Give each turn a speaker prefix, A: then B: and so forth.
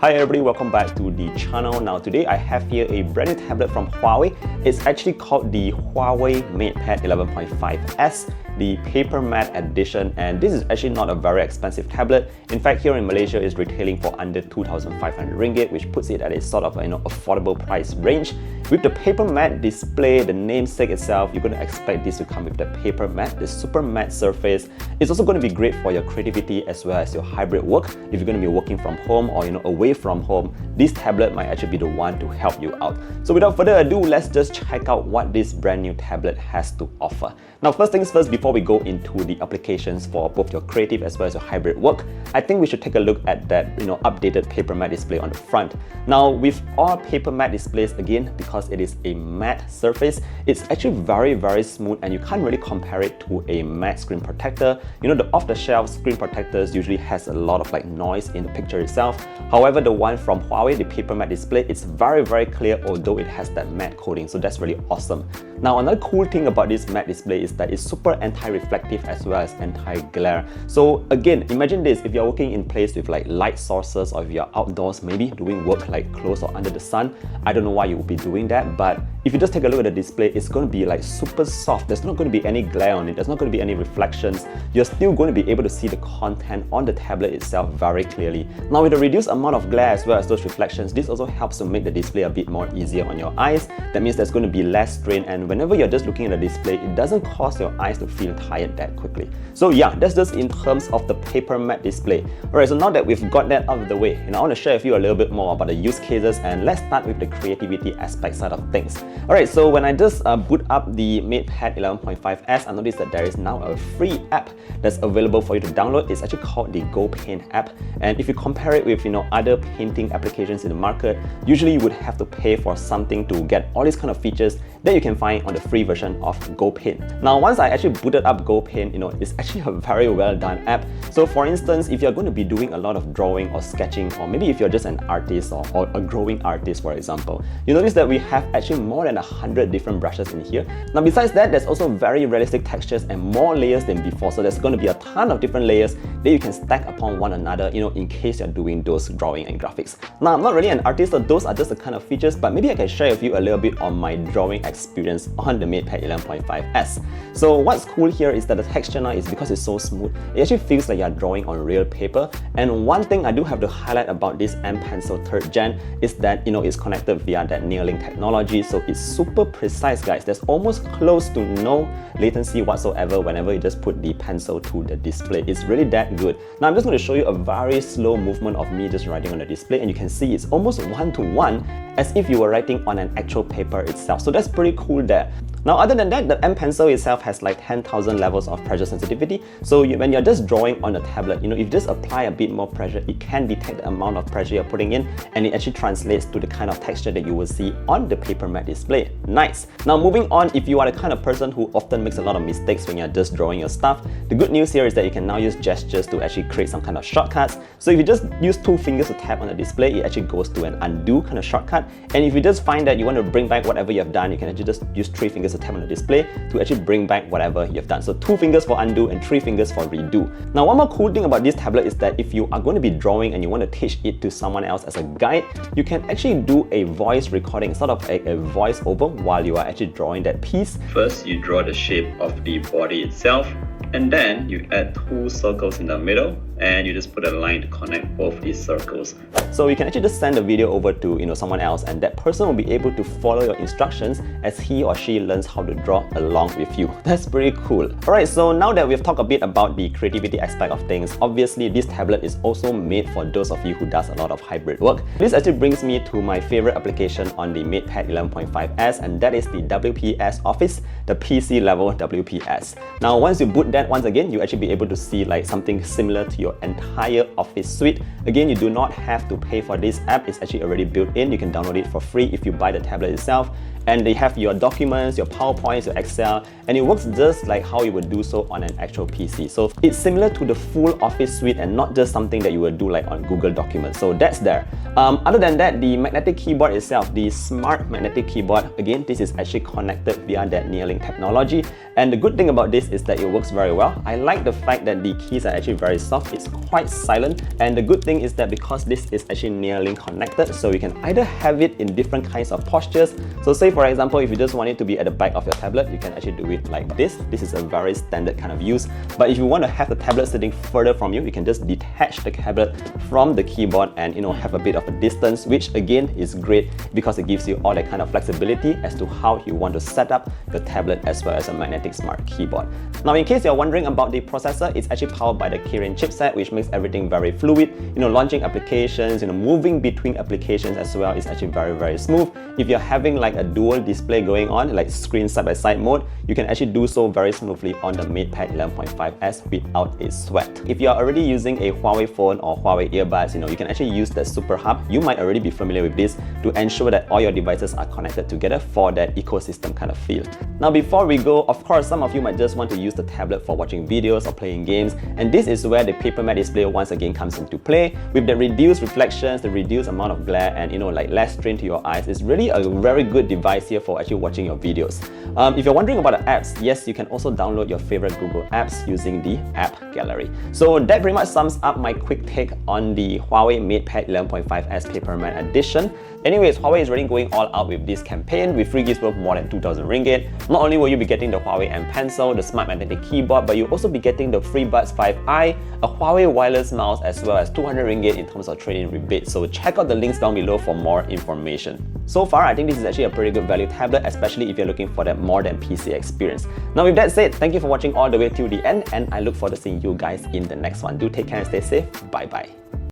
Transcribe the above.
A: Hi everybody, welcome back to the channel. Now today I have here a brand new tablet from Huawei. It's actually called the HUAWEI MatePad 11.5S, the PaperMatte edition, and this is actually not a very expensive tablet. In fact, here in Malaysia it's retailing for under 2,500 ringgit, which puts it at a sort of affordable price range. With the PaperMatte display, the namesake itself, you're going to expect this to come with the PaperMatte, the super matte surface. It's also going to be great for your creativity as well as your hybrid work. If you're going to be working from home or away from home, this tablet might actually be the one to help you out. So without further ado, let's just check out what this brand new tablet has to offer. Now first things first, before we go into the applications for both your creative as well as your hybrid work, I think we should take a look at that updated PaperMatte display on the front. Now with all PaperMatte displays, again, because it is a matte surface, it's actually very smooth, and you can't really compare it to a matte screen protector. The off-the-shelf screen protectors usually has a lot of noise in the picture itself. However, the one from Huawei, the PaperMatte display, it's very clear, although it has that matte coating, so that's really awesome. Now another cool thing about this matte display is that it's super anti-reflective as well as anti-glare. So again, imagine this, if you're working in place with light sources, or if you're outdoors maybe doing work close or under the sun, I don't know why you would be doing that, but if you just take a look at the display, it's going to be super soft. There's not going to be any glare on it, there's not going to be any reflections. You're still going to be able to see the content on the tablet itself very clearly. Now with the reduced amount of glare as well as those reflections, this also helps to make the display a bit more easier on your eyes. That means there's going to be less strain, and whenever you're just looking at the display, it doesn't cause your eyes to feel tired that quickly. So yeah, that's just in terms of the PaperMatte display. Alright, so now that we've got that out of the way, I want to share with you a little bit more about the use cases, and let's start with the creativity aspect side of things. Alright, so when I just boot up the MatePad 11.5S, I noticed that there is now a free app that's available for you to download. It's actually called the GoPaint app, and if you compare it with other painting applications in the market, usually you would have to pay for something to get all these kind of features that you can find on the free version of GoPaint. Now once I actually booted up GoPaint, it's actually a very well done app. So for instance, if you're going to be doing a lot of drawing or sketching, or maybe if you're just an artist or a growing artist, for example, you notice that we have actually more than 100 different brushes in here. Now besides that, there's also very realistic textures and more layers than before, so there's going to be a ton of different layers that you can stack upon one another, in case you're doing those drawing and graphics. Now I'm not really an artist, so those are just the kind of features, but maybe I can share with you a little bit on my drawing experience on the MatePad 11.5S. So what's cool here is that the texture now is, because it's so smooth, it actually feels like you're drawing on real paper. And one thing I do have to highlight about this M Pencil 3rd Gen is that it's connected via that near-link technology, so it's super precise, guys. There's almost close to no latency whatsoever whenever you just put the pencil to the display. It's really that good. Now I'm just going to show you a very slow movement of me just writing on the display, and you can see it's almost one-to-one, as if you were writing on an actual paper itself. So that's pretty cool there. Now other than that, the M Pencil itself has 10,000 levels of pressure sensitivity. So when you're just drawing on a tablet, if you just apply a bit more pressure, it can detect the amount of pressure you're putting in, and it actually translates to the kind of texture that you will see on the PaperMatte display. Nice! Now moving on, if you are the kind of person who often makes a lot of mistakes when you're just drawing your stuff, the good news here is that you can now use gestures to actually create some kind of shortcuts. So if you just use 2 fingers to tap on the display, it actually goes to an undo kind of shortcut. And if you just find that you want to bring back whatever you have done, you can actually just use 3 fingers to tap on the display to actually bring back whatever you've done. So 2 fingers for undo and 3 fingers for redo. Now one more cool thing about this tablet is that if you are going to be drawing and you want to teach it to someone else as a guide, you can actually do a voice recording, sort of a voice over while you are actually drawing that piece.
B: First, you draw the shape of the body itself, and then you add 2 circles in the middle, and you just put a line to connect both these circles.
A: So you can actually just send the video over to someone else, and that person will be able to follow your instructions as he or she learns how to draw along with you. That's pretty cool. Alright, so now that we've talked a bit about the creativity aspect of things, obviously this tablet is also made for those of you who does a lot of hybrid work. This actually brings me to my favorite application on the MatePad 11.5S, and that is the WPS Office, the PC level WPS. Now once you boot that, once again, you actually be able to see something similar to your entire Office suite. Again, you do not have to pay for this app. It's actually already built in. You can download it for free if you buy the tablet itself. And they have your documents, your PowerPoints, your Excel, and it works just like how you would do so on an actual PC. So it's similar to the full Office suite and not just something that you would do on Google Documents. So that's there. Other than that, the magnetic keyboard itself, the smart magnetic keyboard, again, this is actually connected via that near-link technology. And the good thing about this is that it works very well. I like the fact that the keys are actually very soft. it's quite silent. And the good thing is that because this is actually near-link connected, so you can either have it in different kinds of postures. So say for example, if you just want it to be at the back of your tablet, you can actually do it like this. This is a very standard kind of use. But if you want to have the tablet sitting further from you, you can just detach the tablet from the keyboard and have a bit of a distance, which again is great because it gives you all that kind of flexibility as to how you want to set up the tablet as well as a magnetic smart keyboard. Now, in case you're wondering about the processor, it's actually powered by the Kirin chipset, which makes everything very fluid. Launching applications, moving between applications as well is actually very smooth. If you're having like a dual display going on, like screen side-by-side mode, you can actually do so very smoothly on the MatePad 11.5s without a sweat. If you're already using a Huawei phone or Huawei earbuds, you can actually use the Super Hub. You might already be familiar with this to ensure that all your devices are connected together for that ecosystem kind of feel. Now, before we go, of course, some of you might just want to use the tablet for watching videos or playing games, and this is where the PaperMatte Display once again comes into play. With the reduced reflections, the reduced amount of glare, and like less strain to your eyes, it's really a very good device here for actually watching your videos. If you're wondering about the apps, yes, you can also download your favorite Google apps using the app gallery. So that pretty much sums up my quick take on the Huawei MatePad 11.5s PaperMatte Edition. Anyways, Huawei is really going all out with this campaign with free gifts worth more than 2,000 ringgit. Not only will you be getting the Huawei M Pencil, the smart magnetic keyboard, but you'll also be getting the FreeBuds 5i, a Huawei wireless mouse, as well as 200 ringgit in terms of trade-in rebate. So check out the links down below for more information. So far, I think this is actually a pretty good value tablet, especially if you're looking for that more than PC experience. Now, with that said, thank you for watching all the way till the end, and I look forward to seeing you guys in the next one. Do take care and stay safe. Bye bye.